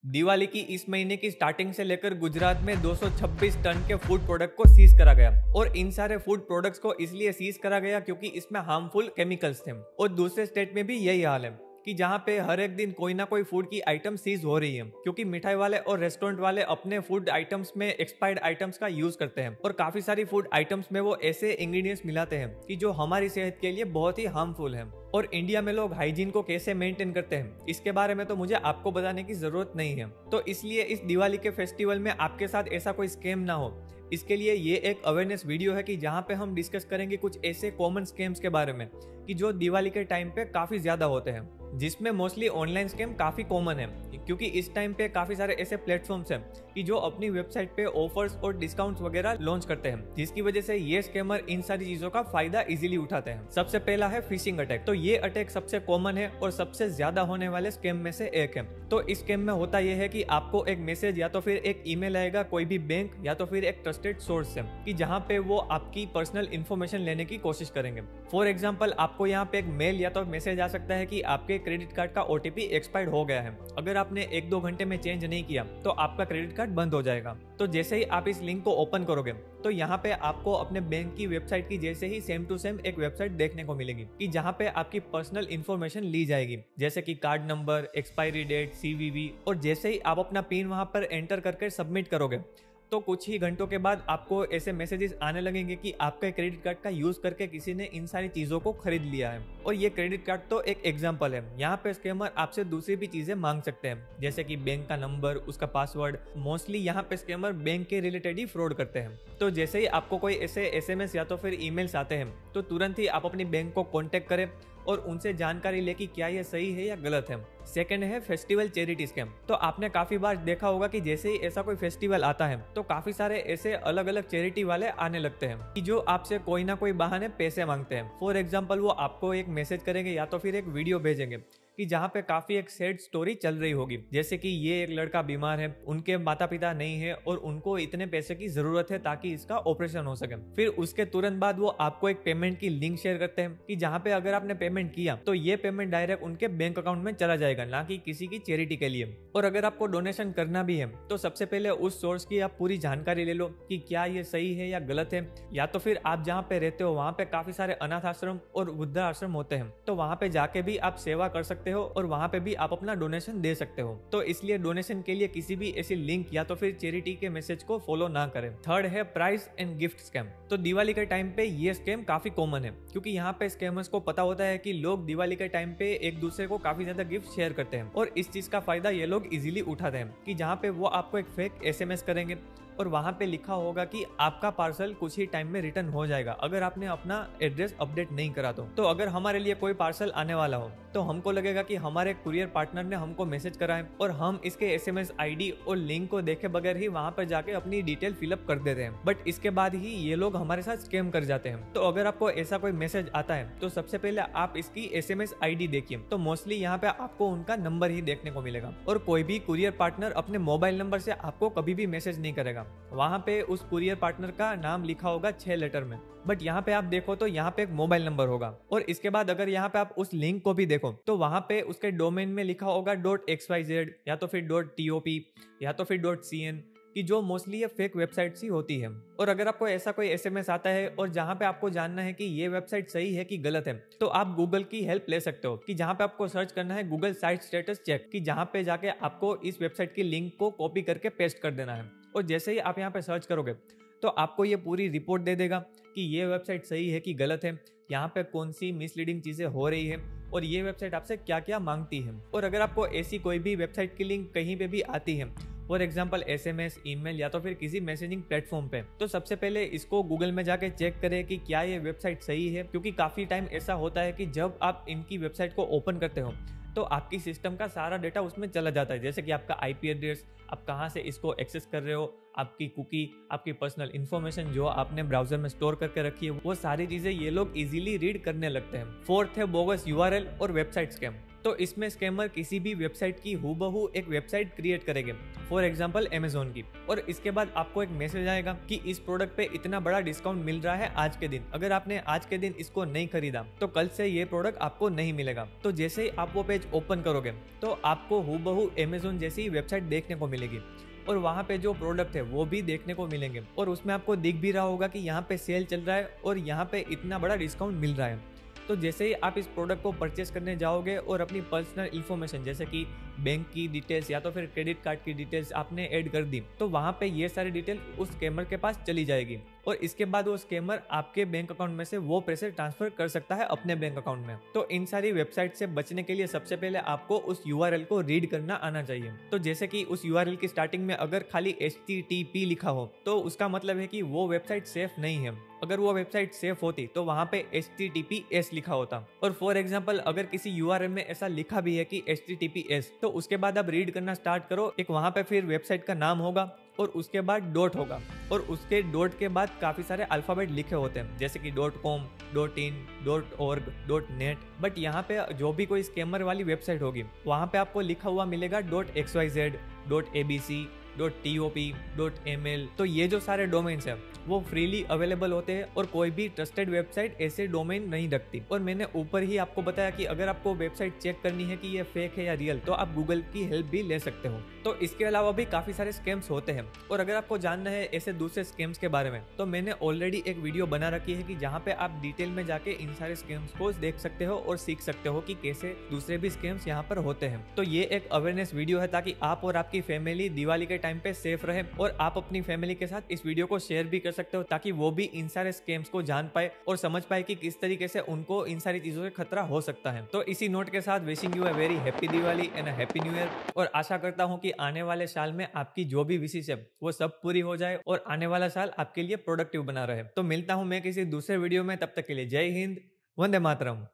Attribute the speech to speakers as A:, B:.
A: दिवाली की इस महीने की स्टार्टिंग से लेकर गुजरात में 226 टन के फूड प्रोडक्ट को सीज करा गया और इन सारे फूड प्रोडक्ट्स को इसलिए सीज करा गया क्योंकि इसमें हार्मफुल केमिकल्स थे। और दूसरे स्टेट में भी यही हाल है कि जहाँ पे हर एक दिन कोई ना कोई फूड की आइटम सीज हो रही है, क्योंकि मिठाई वाले और रेस्टोरेंट वाले अपने फूड आइटम्स में एक्सपायर्ड आइटम्स का यूज करते हैं और काफी सारी फूड आइटम्स में वो ऐसे इंग्रेडिएंट्स मिलाते हैं कि जो हमारी सेहत के लिए बहुत ही हार्मफुल है। और इंडिया में लोग हाइजीन को कैसे मेंटेन करते हैं इसके बारे में तो मुझे आपको बताने की जरूरत नहीं है। तो इसलिए इस दिवाली के फेस्टिवल में आपके साथ ऐसा कोई स्कैम ना हो, इसके लिए ये एक अवेयरनेस वीडियो है कि जहाँ पे हम डिस्कस करेंगे कुछ ऐसे कॉमन स्कैम्स के बारे में कि जो दिवाली के टाइम पे काफी ज्यादा होते हैं, जिसमें मोस्टली ऑनलाइन स्कैम काफी कॉमन है क्योंकि इस टाइम पे काफी सारे ऐसे प्लेटफॉर्म्स हैं कि जो अपनी वेबसाइट पे ऑफर्स और डिस्काउंट्स वगैरह लॉन्च करते हैं, जिसकी वजह से ये स्कैमर इन सारी चीजों का फायदा इजीली उठाते हैं। सबसे पहला है फिशिंग अटैक। तो ये अटैक सबसे कॉमन है और सबसे ज्यादा होने वाले स्कैम में से एक है। तो इस स्कैम में होता यह है कि आपको एक मैसेज या तो फिर एक ईमेल आएगा कोई भी बैंक या तो फिर एक ट्रस्टेड सोर्स से कि जहाँ पे वो आपकी पर्सनल इन्फॉर्मेशन लेने की कोशिश करेंगे। फॉर एग्जाम्पल आपको यहाँ पे एक मेल या तो मैसेज आ सकता है कि आपके क्रेडिट कार्ड का ओटीपी एक्सपायर्ड हो गया है, अगर आपने 1-2 घंटे में चेंज नहीं किया तो आपका क्रेडिट कार्ड बंद हो जाएगा। तो जैसे ही आप इस लिंक को ओपन करोगे तो यहाँ पे आपको अपने बैंक की वेबसाइट की जैसे ही सेम टू सेम एक वेबसाइट देखने को मिलेगी कि जहाँ पे आपकी पर्सनल इन्फॉर्मेशन ली जाएगी, जैसे कि card number, expiry date, CVV. और जैसे ही आप अपना पिन वहां पर एंटर करके सबमिट करोगे तो कुछ ही घंटों के बाद आपको ऐसे मैसेजेस आने लगेंगे कि आपके क्रेडिट कार्ड का यूज करके किसी ने इन सारी चीजों को खरीद लिया है। और ये क्रेडिट कार्ड तो एक एग्जांपल है, यहाँ पे स्कैमर आपसे दूसरी भी चीजें मांग सकते हैं, जैसे कि बैंक का नंबर, उसका पासवर्ड। मोस्टली यहाँ पे स्कैमर बैंक के रिलेटेड ही फ्रॉड करते हैं। तो जैसे ही आपको कोई ऐसे एसएमएस या तो फिर ईमेल्स आते हैं तो तुरंत ही आप अपनी बैंक को कॉन्टेक्ट करें और उनसे जानकारी ले कि क्या ये सही है या गलत है। सेकंड है फेस्टिवल चैरिटी स्कैम। तो आपने काफी बार देखा होगा कि जैसे ही ऐसा कोई फेस्टिवल आता है तो काफी सारे ऐसे अलग अलग चैरिटी वाले आने लगते हैं कि जो आपसे कोई ना कोई बहाने पैसे मांगते हैं। फॉर एग्जाम्पल वो आपको एक मैसेज करेंगे या तो फिर एक वीडियो भेजेंगे कि जहाँ पे काफी एक सैड स्टोरी चल रही होगी, जैसे कि ये एक लड़का बीमार है, उनके माता पिता नहीं है और उनको इतने पैसे की जरूरत है ताकि इसका ऑपरेशन हो सके। फिर उसके तुरंत बाद वो आपको एक पेमेंट की लिंक शेयर करते हैं कि जहाँ पे अगर आपने पेमेंट किया तो ये पेमेंट डायरेक्ट उनके बैंक अकाउंट में चला जाएगा, ना कि किसी की चैरिटी के लिए। और अगर आपको डोनेशन करना भी है तो सबसे पहले उस सोर्स की आप पूरी जानकारी ले लो कि क्या ये सही है या गलत है, या तो फिर आप जहाँ पे रहते हो वहाँ पे काफी सारे अनाथ आश्रम और वृद्धाश्रम होते हैं, तो वहाँ पे जाके भी आप सेवा कर सकते हो और वहां पे भी आप अपना डोनेशन दे सकते हो। तो इसलिए डोनेशन के लिए किसी भी ऐसी लिंक या तो फिर चैरिटी के मैसेज को फॉलो ना करें। थर्ड है प्राइस एंड गिफ्ट स्कैम। तो दिवाली के टाइम पे ये स्कैम काफी कॉमन है क्योंकि यहाँ पे स्कैमर्स को पता होता है कि लोग दिवाली के टाइम पे एक दूसरे को काफी ज्यादा गिफ्ट शेयर करते हैं और इस चीज का फायदा ये लोग इजीली उठाते हैं कि जहाँ पे वो आपको एक फेक एसएमएस करेंगे और वहां पे लिखा होगा कि आपका पार्सल कुछ ही टाइम में रिटर्न हो जाएगा अगर आपने अपना एड्रेस अपडेट नहीं करा तो अगर हमारे लिए कोई पार्सल आने वाला हो तो हमको लगेगा कि हमारे कुरियर पार्टनर ने हमको मैसेज करा है और हम इसके एसएमएस आईडी और लिंक को देखे बगैर ही वहां पर जाके अपनी डिटेल फिलअप कर देते हैं। बट इसके बाद ही ये लोग हमारे साथ स्कैम कर जाते हैं। तो अगर आपको ऐसा कोई मैसेज आता है तो सबसे पहले आप इसकी एसएमएस आईडी देखिए, तो मोस्टली यहाँ पे आपको उनका नंबर ही देखने को मिलेगा और कोई भी कुरियर पार्टनर अपने मोबाइल नंबर से आपको कभी भी मैसेज नहीं करेगा। वहां पे उस कुरियर पार्टनर का नाम लिखा होगा 6 लेटर में, बट यहाँ पे आप देखो तो यहाँ पे एक मोबाइल नंबर होगा और इसके बाद अगर यहाँ पे आप उस लिंक को भी देखो तो वहां पे उसके डोमेन में लिखा होगा .xyz या तो फिर .top या तो फिर .cn कि जो मोस्टली ये फेक वेबसाइट्स ही होती है। और अगर आपको ऐसा कोई एसएमएस आता है और जहाँ पे आपको जानना है कि ये वेबसाइट सही है कि गलत है तो आप गूगल की हेल्प ले सकते हो कि जहाँ पे आपको सर्च करना है गूगल साइट स्टेटस चेक, कि जहाँ पे जाके आपको इस वेबसाइट की लिंक को कॉपी करके पेस्ट कर देना है। और जैसे ही आप यहाँ पे सर्च करोगे तो आपको ये पूरी रिपोर्ट दे देगा कि ये वेबसाइट सही है कि गलत है, यहाँ पे कौन सी मिसलीडिंग चीजें हो रही है और ये वेबसाइट आपसे क्या क्या मांगती है। और अगर आपको ऐसी कोई भी वेबसाइट की लिंक कहीं पे भी आती है, फॉर एग्जाम्पल एसएमएस, ईमेल या तो फिर किसी मैसेजिंग प्लेटफॉर्म पे, तो सबसे पहले इसको गूगल में जाके चेक करें कि क्या ये वेबसाइट सही है, क्योंकि काफी टाइम ऐसा होता है कि जब आप इनकी वेबसाइट को ओपन करते हो तो आपकी सिस्टम का सारा डेटा उसमें चला जाता है, जैसे कि आपका आईपी एड्रेस, आप कहाँ से इसको एक्सेस कर रहे हो, आपकी कुकी, आपकी पर्सनल इन्फॉर्मेशन जो आपने ब्राउजर में स्टोर करके रखी है, वो सारी चीजें ये लोग इजीली रीड करने लगते हैं। फोर्थ है बोगस यूआरएल और वेबसाइट स्कैम। तो इसमें स्कैमर किसी भी वेबसाइट की हूबहू एक वेबसाइट क्रिएट करेंगे, फॉर एग्जांपल अमेजोन की, और इसके बाद आपको एक मैसेज आएगा कि इस प्रोडक्ट पे इतना बड़ा डिस्काउंट मिल रहा है आज के दिन, अगर आपने आज के दिन इसको नहीं खरीदा तो कल से ये प्रोडक्ट आपको नहीं मिलेगा। तो जैसे ही आप वो पेज ओपन करोगे तो आपको हूबहू अमेजोन जैसी वेबसाइट देखने को मिलेगी, और वहाँ पे जो प्रोडक्ट है वो भी देखने को मिलेंगे, और उसमें आपको दिख भी रहा होगा कि यहाँ पे सेल चल रहा है और यहाँ पे इतना बड़ा डिस्काउंट मिल रहा है। तो जैसे ही आप इस प्रोडक्ट को परचेस करने जाओगे और अपनी पर्सनल इन्फॉर्मेशन जैसे कि बैंक की डिटेल्स या तो फिर क्रेडिट कार्ड की डिटेल्स आपने ऐड कर दी, तो वहाँ पे ये सारी डिटेल उस स्कैमर के पास चली जाएगी, और इसके बाद वो स्कैमर आपके बैंक अकाउंट में से वो पैसे ट्रांसफर कर सकता है अपने बैंक अकाउंट में। तो इन सारी वेबसाइट से बचने के लिए सबसे पहले आपको उस URL को रीड करना आना चाहिए। तो जैसे कि उस URL की स्टार्टिंग में अगर खाली HTTP लिखा हो तो उसका मतलब है कि वो वेबसाइट सेफ नहीं है। अगर वो वेबसाइट सेफ होती तो वहाँ पे HTTPS लिखा होता, और फॉर एग्जाम्पल अगर किसी URL में ऐसा लिखा भी है कि HTTPS, तो उसके बाद आप रीड करना स्टार्ट करो, एक वहाँ पे फिर वेबसाइट का नाम होगा और उसके बाद डॉट होगा, और उसके डॉट के बाद काफी सारे अल्फाबेट लिखे होते हैं जैसे कि .com, .in, .org, .net। But यहाँ पे जो भी कोई स्कैमर वाली वेबसाइट होगी वहाँ पे आपको लिखा हुआ मिलेगा .xyz, .abc, .top, .ml। तो ये जो सारे डोमेन्स हैं वो फ्रीली अवेलेबल होते हैं, और कोई भी ट्रस्टेड वेबसाइट ऐसे डोमेन नहीं रखती। और मैंने ऊपर ही आपको बताया कि अगर आपको वेबसाइट चेक करनी है कि ये फेक है या रियल, तो आप गूगल की हेल्प भी ले सकते हो। तो इसके अलावा भी काफी सारे स्कैम्स होते हैं, और अगर आपको जानना है ऐसे दूसरे स्कैम्स के बारे में तो मैंने ऑलरेडी एक वीडियो बना रखी है कि जहाँ पे आप डिटेल में जाके इन सारे स्कैम्स को देख सकते हो और सीख सकते हो कि कैसे दूसरे भी स्कैम्स यहाँ पर होते हैं। तो ये एक अवेयरनेस वीडियो है ताकि आप और आपकी फैमिली दिवाली के टाइम पे सेफ रहे, और आप अपनी फैमिली के साथ इस वीडियो को शेयर भी कर सकते हो ताकि वो भी इन सारे स्कैम्स को जान पाए और समझ पाए कि किस तरीके से उनको इन सारी चीजों से खतरा हो सकता है। तो इसी नोट के साथ wishing you a very happy Diwali and happy new year, और आशा करता हूँ कि आने वाले साल में आपकी जो भी विशेष है वो सब पूरी हो जाए और आने वाला साल आपके लिए प्रोडक्टिव बना रहे। तो मिलता हूँ मैं किसी दूसरे वीडियो में, तब तक के लिए जय हिंद, वंदे मातरम।